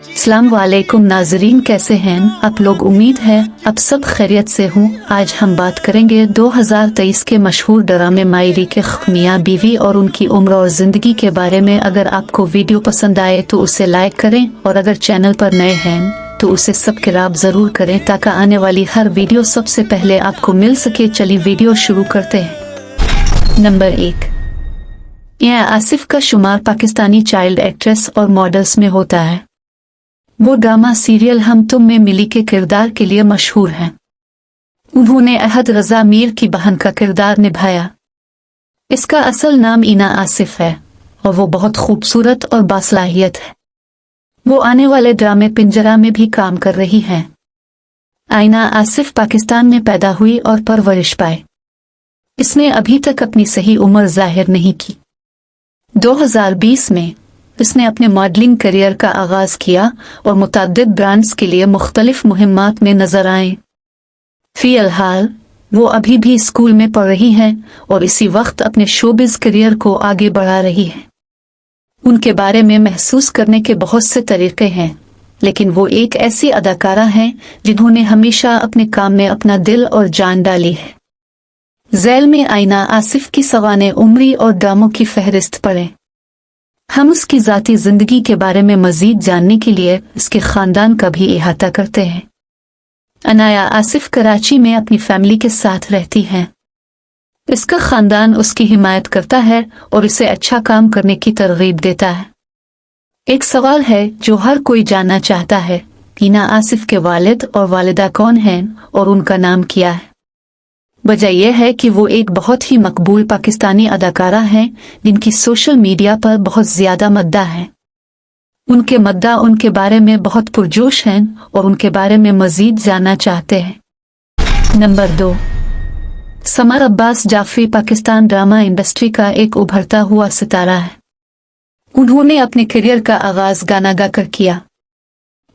अस्सलाम वालेकुम नाजरीन, कैसे हैं आप लोग? उम्मीद है आप सब खैरियत से हूँ। आज हम बात करेंगे 2023 के मशहूर ड्रामे मायरी के मियाँ बीवी और उनकी उम्र और ज़िंदगी के बारे में। अगर आपको वीडियो पसंद आए तो उसे लाइक करें और अगर चैनल पर नए हैं तो उसे सब्सक्राइब ज़रूर करें ताकि आने वाली हर वीडियो सबसे पहले आपको मिल सके। चलिए वीडियो शुरू करते हैं। नंबर 1, यह आसिफ का शुमार पाकिस्तानी चाइल्ड एक्ट्रेस और मॉडल्स में होता है। वो ड्रामा सीरियल हम तुम में मिली के किरदार के लिए मशहूर हैं। उन्होंने अहद रज़ा मीर की बहन का किरदार निभाया। इसका असल नाम ईना आसिफ है और वो बहुत खूबसूरत और बासलाहियत है। वो आने वाले ड्रामे पिंजरा में भी काम कर रही हैं। ईना आसिफ पाकिस्तान में पैदा हुई और परवरिश पाई। इसने अभी तक अपनी सही उम्र जाहिर नहीं की। 2020 में इसने अपने मॉडलिंग करियर का आगाज किया और मुतअद्दिद ब्रांड्स के लिए मुख्तलिफ मुहिम्मात में नजर आए। फिलहाल वो अभी भी स्कूल में पढ़ रही हैं और इसी वक्त अपने शोबिज करियर को आगे बढ़ा रही हैं। उनके बारे में महसूस करने के बहुत से तरीके हैं, लेकिन वो एक ऐसी अदाकारा हैं जिन्होंने हमेशा अपने काम में अपना दिल और जान डाली है। झैल में ईना आसिफ की सवाने उम्री और ड्रामों की फहरिस्त पढ़ें। हम उसकी ज़ाती ज़िंदगी के बारे में मज़ीद जानने के लिए इसके ख़ानदान का भी इहाता करते हैं। अनाया आसिफ कराची में अपनी फैमिली के साथ रहती हैं। इसका ख़ानदान उसकी हिमायत करता है और इसे अच्छा काम करने की तरगीब देता है। एक सवाल है जो हर कोई जानना चाहता है, ईना आसिफ के वालिद और वालिदा कौन हैं और उनका नाम क्या है। वजह यह है कि वो एक बहुत ही मकबूल पाकिस्तानी अदाकारा हैं जिनकी सोशल मीडिया पर बहुत ज़्यादा मद्दा है। उनके मद्दा उनके बारे में बहुत पुरजोश हैं और उनके बारे में मज़ीद जानना चाहते हैं। Number 2, Samar Abbas Jafri Pakistan drama industry का एक उभरता हुआ सितारा है। उन्होंने अपने करियर का आगाज़ गाना गाकर किया।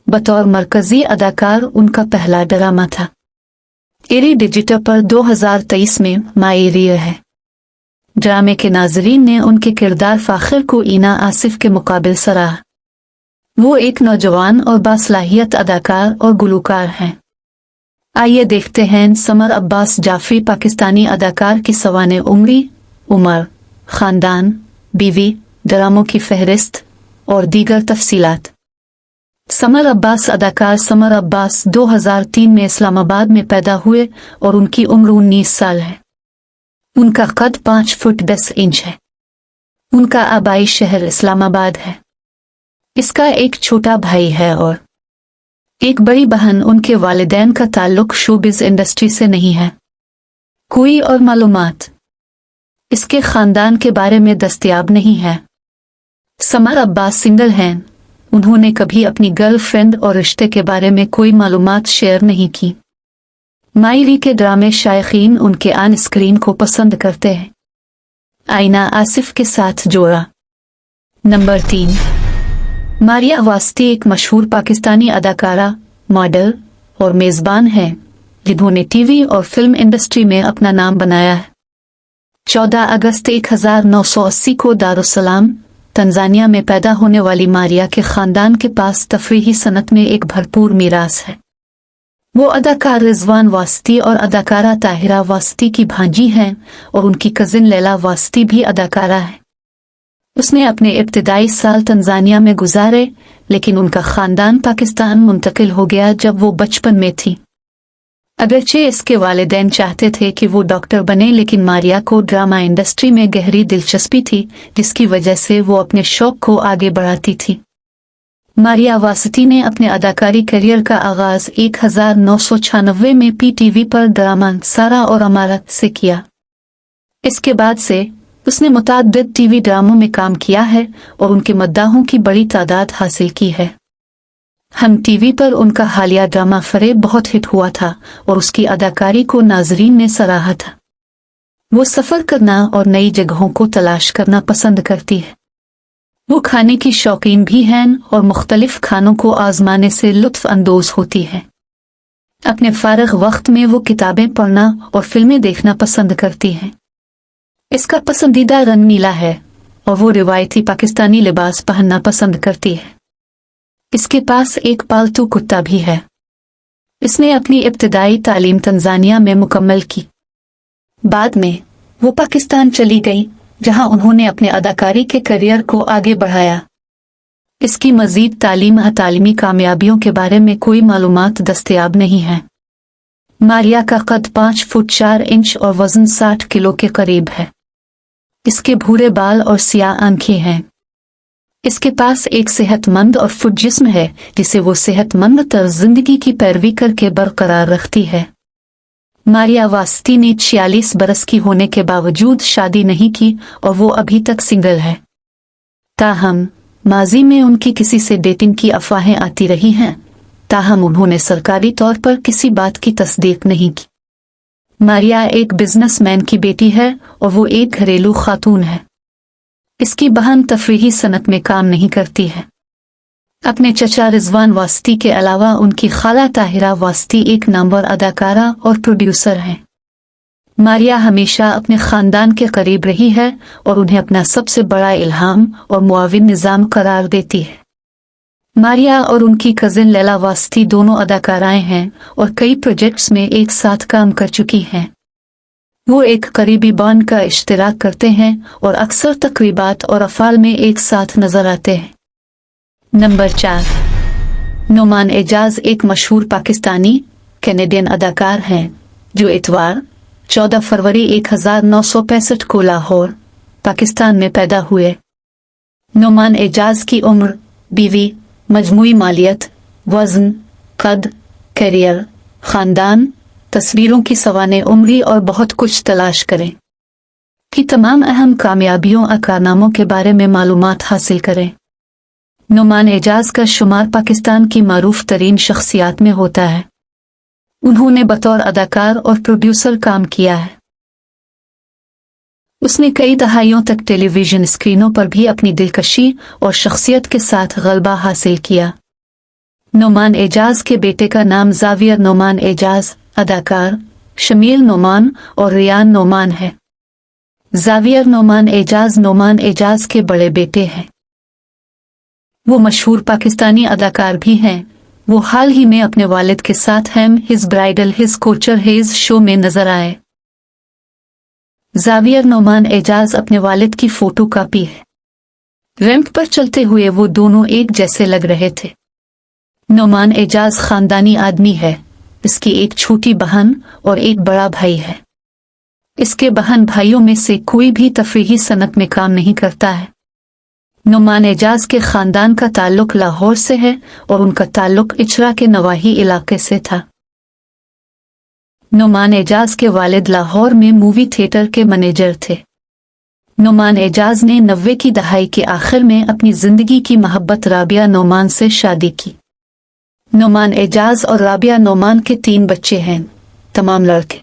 बतौर मरकज़ी अदाकार उनका पहला ड्रामा था एरी डिजिटल पर 2023 में मायरी है। ड्रामे के नाजरीन ने उनके किरदार फाखिर को ईना आसिफ के मुकाबिल सराहा। वो एक नौजवान और बासलाहियत अदाकार और गुलूकार हैं। आइए देखते हैं समर अब्बास जाफरी पाकिस्तानी अदाकार की सवाने उम्री, उम्र, ख़ानदान, बीवी, ड्रामों की फहरिस्त और दीगर तफसीलात। समर अब्बास अदाकार समर अब्बास 2003 में इस्लामाबाद में पैदा हुए और उनकी उम्र 19 साल है। उनका कद 5 फुट 10 इंच है। उनका आबाई शहर इस्लामाबाद है। इसका एक छोटा भाई है और एक बड़ी बहन। उनके वालिदैन का ताल्लुक शोबिज इंडस्ट्री से नहीं है। कोई और मालूमात इसके ख़ानदान के बारे में दस्तयाब नहीं है। समर अब्बास सिंगल हैं। उन्होंने कभी अपनी गर्लफ्रेंड और रिश्ते के बारे में कोई मालूमात शेयर नहीं की। मायरी के ड्रामे शायकीन उनके ऑन स्क्रीन को पसंद करते हैं। ईना आसिफ के साथ जोड़ा। नंबर 3, मारिया वास्ती एक मशहूर पाकिस्तानी अदाकारा, मॉडल और मेज़बान हैं जिन्होंने टीवी और फिल्म इंडस्ट्री में अपना नाम बनाया है। 14 अगस्त 1980 को दारुस्सलाम तंजानिया में पैदा होने वाली मारिया के ख़ानदान के पास तफरीही सनत में एक भरपूर मीरास है। वो अदाकार रिजवान वास्ती और अदाकारा ताहिरा वास्ती की भांजी हैं और उनकी कज़िन लैला वास्ती भी अदाकारा है। उसने अपने इब्तिदाई साल तंजानिया में गुजारे, लेकिन उनका ख़ानदान पाकिस्तान मुंतकिल हो गया जब वो बचपन में थी। अगरचे इसके वालिदैन चाहते थे कि वो डॉक्टर बने, लेकिन मारिया को ड्रामा इंडस्ट्री में गहरी दिलचस्पी थी, जिसकी वजह से वो अपने शौक को आगे बढ़ाती थी। मारिया वास्ती ने अपने अदाकारी करियर का आगाज़ 1996 में PTV पर ड्रामा सारा और अमारत से किया। इसके बाद से उसने मुतअद्दिद टीवी ड्रामों में काम किया है और उनके मद्दाहों की बड़ी तादाद हासिल की है। हम टीवी पर उनका हालिया ड्रामा फरेब बहुत हिट हुआ था और उसकी अदाकारी को नाजरीन ने सराहा था। वो सफ़र करना और नई जगहों को तलाश करना पसंद करती है। वो खाने की शौकीन भी हैं और मुख्तलिफ खानों को आजमाने से लुत्फ़ अंदोज़ होती है। अपने फारग वक्त में वो किताबें पढ़ना और फिल्में देखना पसंद करती हैं। इसका पसंदीदा रंग नीला है और वो रिवायती पाकिस्तानी लिबास पहनना पसंद करती है। इसके पास एक पालतू कुत्ता भी है। इसने अपनी इब्तिदाई तालीम तंजानिया में मुकम्मल की। बाद में वो पाकिस्तान चली गई, जहां उन्होंने अपने अदाकारी के करियर को आगे बढ़ाया। इसकी मजीद तालीमी कामयाबियों के बारे में कोई मालूमात दस्तयाब नहीं है। मारिया का कद 5 फुट 4 इंच और वजन 60 किलो के करीब है। इसके भूरे बाल और सियाह आंखें हैं। इसके पास एक सेहतमंद और फिट जिस्म है, जिसे वो सेहतमंद तर्ज जिंदगी की पैरवी करके बरकरार रखती है। मारिया वास्ती ने 46 बरस की होने के बावजूद शादी नहीं की और वो अभी तक सिंगल है। ताहम माजी में उनकी किसी से डेटिंग की अफवाहें आती रही हैं, ताहम उन्होंने सरकारी तौर पर किसी बात की तस्दीक नहीं की। मारिया एक बिजनेसमैन की बेटी है और वो एक घरेलू खातून है। इसकी बहन तफरीही सनत में काम नहीं करती है। अपने चचा रिजवान वास्ती के अलावा उनकी खाला ताहिरा वास्ती एक नामवर अदाकारा और प्रोड्यूसर हैं। मारिया हमेशा अपने खानदान के करीब रही है और उन्हें अपना सबसे बड़ा इल्हाम और मुआविन निज़ाम करार देती है। मारिया और उनकी कजिन लैला वास्ती दोनों अदाकाराएं हैं और कई प्रोजेक्ट्स में एक साथ काम कर चुकी हैं। वो एक करीबी बॉन्ड का इश्तिराक करते हैं और अक्सर तकरीबात और अफ़ाल में एक साथ नजर आते हैं। नंबर 4, नोमान एजाज एक मशहूर पाकिस्तानी कैनेडियन अदाकार हैं जो इतवार 14 फरवरी 1965 को लाहौर, पाकिस्तान में पैदा हुए। नोमान एजाज की उम्र, बीवी, मजमूई मालियत, वज़न, कद, करियर, ख़ानदान, तस्वीरों की सवाने उम्री और बहुत कुछ तलाश करें कि तमाम अहम कामयाबियों और कारनामों के बारे में मालूमात हासिल करें। नोमान एजाज का शुमार पाकिस्तान की मारूफ तरीन शख्सियात में होता है। उन्होंने बतौर अदाकार और प्रोड्यूसर काम किया है। उसने कई दहाइयों तक टेलीविजन स्क्रीनों पर भी अपनी दिलकशी और शख्सियत के साथ गलबा हासिल किया। नोमान एजाज के बेटे का नाम जावियर नोमान एजाज, अदाकार शमील नोमान और रियान नोमान है। जावियर नोमान एजाज के बड़े बेटे हैं। वो मशहूर पाकिस्तानी अदाकार भी हैं। वो हाल ही में अपने वालिद के साथ हैम हिज ब्राइडल हिज कोचर हेज शो में नजर आए। जावियर नोमान एजाज अपने वालिद की फोटो कॉपी है। रैंप पर चलते हुए वो दोनों एक जैसे लग रहे थे। नोमान एजाज खानदानी आदमी है। इसकी एक छोटी बहन और एक बड़ा भाई है। इसके बहन भाइयों में से कोई भी तफरीही सनत में काम नहीं करता है। नोमान एजाज के खानदान का ताल्लुक लाहौर से है और उनका ताल्लुक इचरा के नवाही इलाके से था। नोमान एजाज के वालिद लाहौर में मूवी थिएटर के मैनेजर थे। नोमान एजाज ने 90 की दहाई के आखिर में अपनी जिंदगी की मोहब्बत राबिया नोमान से शादी की। नोमान एजाज और राबिया नोमान के 3 बच्चे हैं, तमाम लड़के।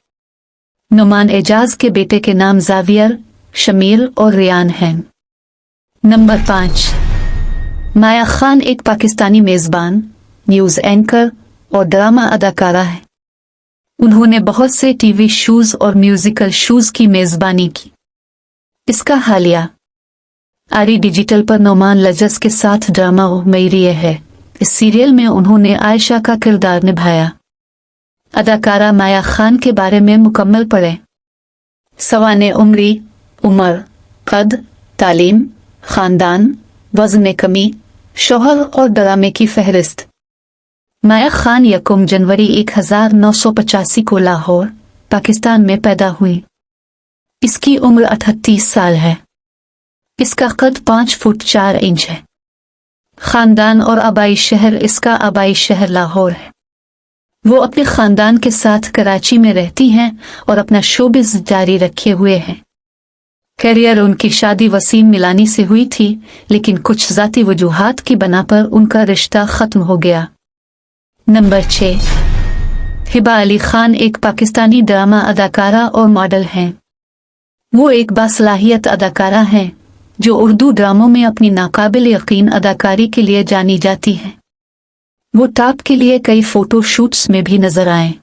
नोमान एजाज के बेटे के नाम जावियर, शमील और रियान हैं। नंबर 5, माया खान एक पाकिस्तानी मेज़बान, न्यूज़ एंकर और ड्रामा अदाकारा है। उन्होंने बहुत से टीवी शोज और म्यूजिकल शोज की मेज़बानी की। इसका हालिया आरी डिजिटल पर नोमान लजस के साथ ड्रामा मेरिए है। इस सीरियल में उन्होंने आयशा का किरदार निभाया। अदाकारा माया खान के बारे में मुकम्मल पढ़ें। सवाने उम्री, उम्र, कद, तालीम, खानदान, वजन में कमी, शोहर और ड्रामे की फहरिस्त। माया खान 1 जनवरी 1985 को लाहौर, पाकिस्तान में पैदा हुई। इसकी उम्र 38 साल है। इसका कद 5 फुट 4 इंच है। खानदान और आबाई शहर, इसका आबाई शहर लाहौर है। वो अपने खानदान के साथ कराची में रहती हैं और अपना शोबिज़ जारी रखे हुए हैं। करियर उनकी शादी वसीम मिलानी से हुई थी, लेकिन कुछ ज़ाती वजूहात की बना पर उनका रिश्ता ख़त्म हो गया। नंबर 6, हिबा अली खान एक पाकिस्तानी ड्रामा अदाकारा और मॉडल हैं। वो एक बासलाहियत अदाकारा हैं जो उर्दू ड्रामों में अपनी नाकाबिल यकीन अदाकारी के लिए जानी जाती हैं। वो टॉप के लिए कई फोटो शूट्स में भी नजर आए।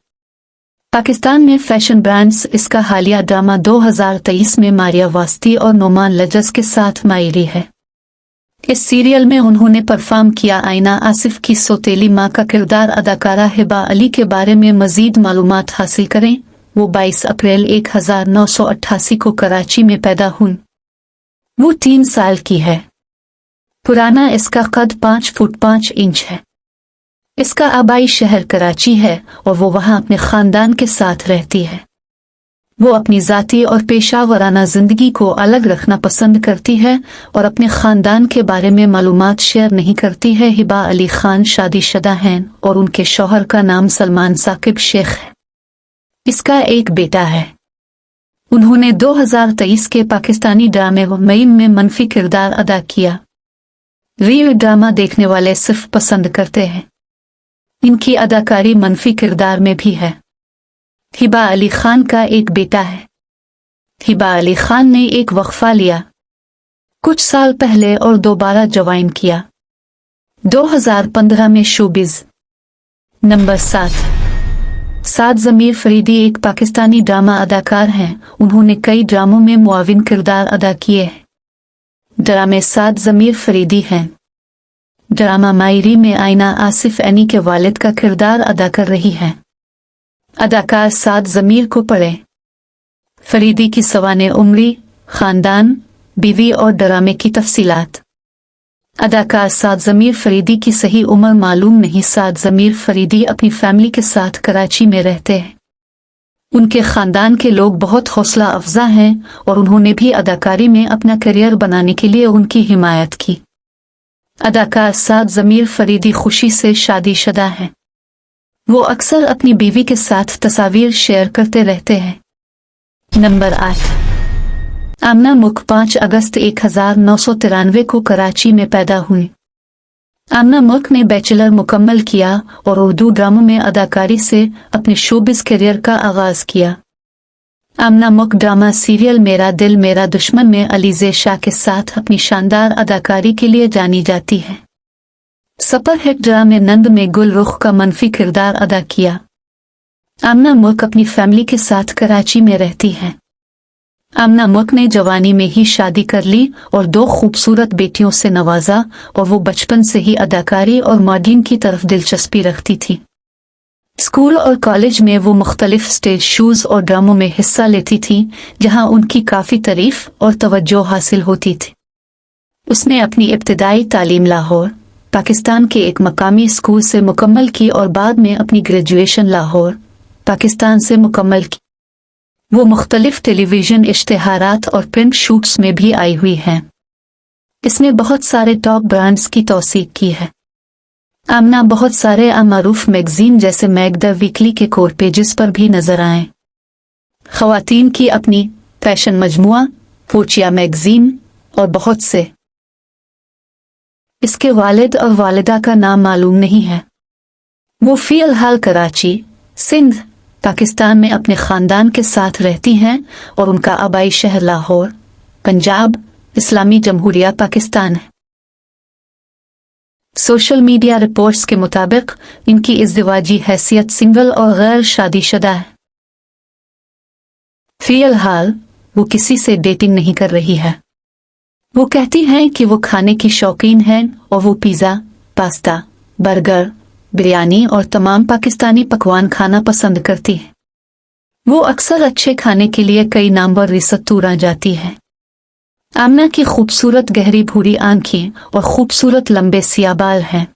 पाकिस्तान में फैशन ब्रांड्स, इसका हालिया ड्रामा 2023 में मारिया वास्ती और नोमान लजस के साथ मायरी है। इस सीरियल में उन्होंने परफॉर्म किया। आईना आसिफ की सौतेली माँ का किरदार अदाकारा हिबा अली के बारे में मजीद मालूमात हासिल करें। वो 22 अप्रैल 1988 को कराची में पैदा हुई। वो 3 साल की है। पुराना इसका कद 5 फुट 5 इंच है। इसका आबाई शहर कराची है और वो वहाँ अपने खानदान के साथ रहती है। वो अपनी ज़ाती और पेशा वराना ज़िंदगी को अलग रखना पसंद करती है और अपने ख़ानदान के बारे में मालूमात शेयर नहीं करती है। हिबा अली खान शादीशुदा हैं और उनके शौहर का नाम सलमान साकिब शेख है। इसका एक बेटा है। उन्होंने 2023 के पाकिस्तानी ड्रामे मईम में मनफी किरदार अदा किया। रियल ड्रामा देखने वाले सिर्फ पसंद करते हैं। इनकी अदाकारी मनफी किरदार में भी है। हिबा अली खान का एक बेटा है। हिबा अली खान ने एक वक्फा लिया कुछ साल पहले और दोबारा ज्वाइन किया 2015 में शोबिज़। नंबर 7 ज़मीर फरीदी एक पाकिस्तानी ड्रामा अदाकार हैं। उन्होंने कई ड्रामों में मुआविन किरदार अदा किए हैं। ड्रामे 7 ज़मीर फरीदी हैं। ड्रामा मायरी में आईना आसिफ एनी के वालिद का किरदार अदा कर रही हैं। अदाकार 7 ज़मीर को पढ़े। फरीदी की सवाने उम्री, ख़ानदान, बीवी और ड्रामे की तफसीलात। अदाकार 7 ज़मीर फरीदी की सही उम्र मालूम नहीं। 7 ज़मीर फरीदी अपनी फैमिली के साथ कराची में रहते हैं। उनके ख़ानदान के लोग बहुत हौसला अफजा हैं और उन्होंने भी अदाकारी में अपना करियर बनाने के लिए उनकी हिमायत की। अदाकार 7 ज़मीर फरीदी खुशी से शादीशुदा हैं। वो अक्सर अपनी बीवी के साथ तस्वीर शेयर करते रहते हैं। नंबर 8 आमना मुक 5 अगस्त 1993 को कराची में पैदा हुई। आमना मुक ने बैचलर मुकम्मल किया और उर्दू ड्रामों में अदाकारी से अपने शोबिज़ करियर का आगाज़ किया। आमना मुक ड्रामा सीरियल मेरा दिल मेरा दुश्मन में अलीज़े शाह के साथ अपनी शानदार अदाकारी के लिए जानी जाती है। सुपरहिट ड्रामे नंद में गुल रुख का मनफी किरदार अदा किया। आमना मुल्क अपनी फैमिली के साथ कराची में रहती है। आमना मुल्क ने जवानी में ही शादी कर ली और 2 खूबसूरत बेटियों से नवाजा और वो बचपन से ही अदाकारी और मॉडलिंग की तरफ दिलचस्पी रखती थी। स्कूल और कॉलेज में वो मुख्तलिफ स्टेज शोज और ड्रामों में हिस्सा लेती थी जहां उनकी काफ़ी तारीफ और तवज्जो हासिल होती थी। उसने अपनी इब्तिदाई तालीम लाहौर पाकिस्तान के एक मकामी स्कूल से मुकम्मल की और बाद में अपनी ग्रेजुएशन लाहौर पाकिस्तान से मुकम्मल की। वो मुख्तलिफ टेलीविज़न इश्तिहारात और प्रिंट शूट्स में भी आई हुई हैं। इसने बहुत सारे टॉप ब्रांड्स की तौसीक की है। आमना बहुत सारे मारूफ मैगजीन जैसे मैग द वीकली के कोर पेजेस पर भी नजर आए। ख़वातीन की अपनी फैशन मजमुआ फोचिया मैगजीन और बहुत से। इसके वालिद और वालिदा का नाम मालूम नहीं है। वो फ़िलहाल कराची, सिंध, पाकिस्तान में अपने ख़ानदान के साथ रहती हैं और उनका आबाई शहर लाहौर, पंजाब, इस्लामी जमहूरिया पाकिस्तान है। सोशल मीडिया रिपोर्ट्स के मुताबिक इनकी इज़्दिवाजी हैसियत सिंगल और गैर शादीशुदा है। फ़िलहाल वो किसी से डेटिंग नहीं कर रही है। वो कहती हैं कि वो खाने की शौकीन हैं और वो पिज़्ज़ा, पास्ता, बर्गर, बिरयानी और तमाम पाकिस्तानी पकवान खाना पसंद करती है। वो अक्सर अच्छे खाने के लिए कई नामवर रिसोर्टों जाती है। आमना की खूबसूरत गहरी भूरी आंखें और खूबसूरत लंबे सियाह बाल हैं।